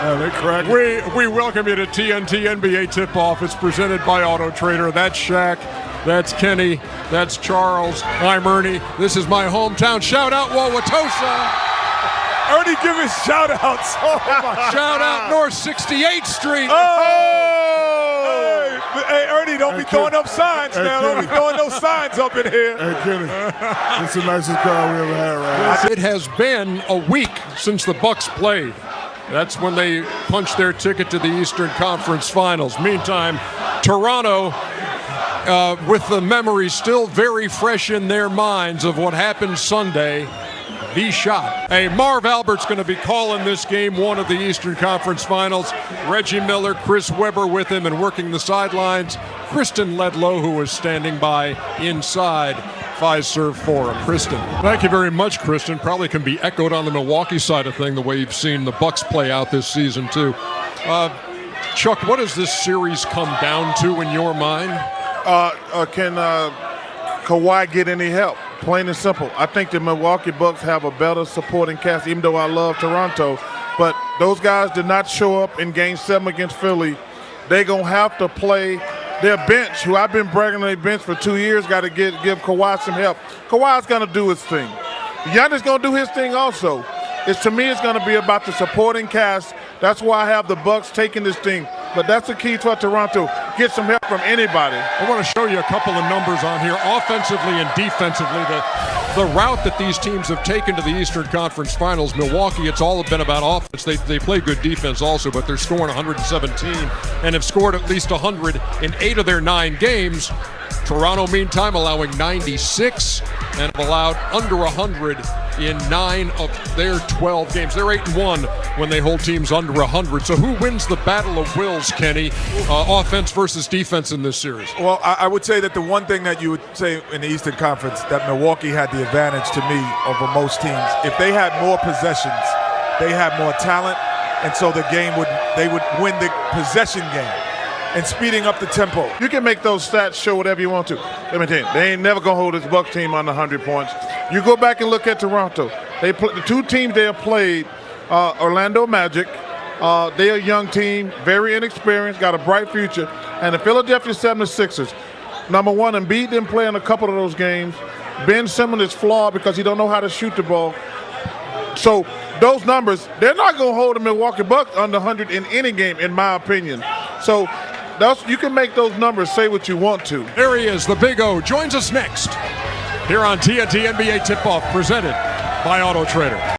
They crack. We welcome you to TNT NBA Tip-Off. It's presented by Auto Trader. That's Shaq. That's Kenny. That's Charles. I'm Ernie. This is my hometown. Shout out Wauwatosa. Ernie giving shout-outs. Oh, my Shout out North 68th Street. Oh! Hey, Ernie, don't be throwing up signs now. Don't be throwing no signs up in here. Hey, Kenny, it's the nicest crowd we ever had right now. It has been a week since the Bucks played. That's when they punched their ticket to the Eastern Conference Finals. Meantime, Toronto, with the memories still very fresh in their minds of what happened Sunday, the shot. Hey, Marv Albert's going to be calling this game one of the Eastern Conference Finals. Reggie Miller, Chris Webber with him and working the sidelines. Kristen Ledlow, who was standing by inside Fiserv Forum. Kristen. Thank you very much, Kristen. Probably can be echoed on the Milwaukee side of thing, the way you've seen the Bucks play out this season, too. Chuck, what does this series come down to in your mind? Can Kawhi get any help? Plain and simple. I think the Milwaukee Bucks have a better supporting cast, even though I love Toronto. But those guys did not show up in Game 7 against Philly. They're going to have to play their bench, who I've been bragging on their bench for 2 years, got to give Kawhi some help. Kawhi's going to do his thing. Giannis going to do his thing also. To me, it's going to be about the supporting cast. That's why I have the Bucks taking this thing. But that's the key for Toronto. Get some help from anybody. I want to show you a couple of numbers on here. Offensively and defensively, the route that these teams have taken to the Eastern Conference Finals. Milwaukee, it's all been about offense. They play good defense also, but they're scoring 117 and have scored at least 100 in 8 of their 9 games. Toronto, meantime, allowing 96 and have allowed under 100 in 9 of their 12 games. They're 8-1 when they hold teams under 100. So who wins the battle of wills, Kenny, offense versus defense in this series? Well, I would say that the one thing that you would say in the Eastern Conference, that Milwaukee had the advantage to me over most teams. If they had more possessions, they had more talent, and so they would win the possession game and speeding up the tempo. You can make those stats show whatever you want to. Let me tell you, they ain't never going to hold this Bucks team under 100 points. You go back and look at Toronto. The 2 teams they have played, Orlando Magic, they're a young team, very inexperienced, got a bright future, and the Philadelphia 76ers. Number one, Embiid didn't play in a couple of those games. Ben Simmons is flawed because he don't know how to shoot the ball. So those numbers, they're not going to hold the Milwaukee Bucks under 100 in any game, in my opinion. So you can make those numbers say what you want to. There he is, the Big O, joins us next here on TNT NBA Tip-Off, presented by Auto Trader.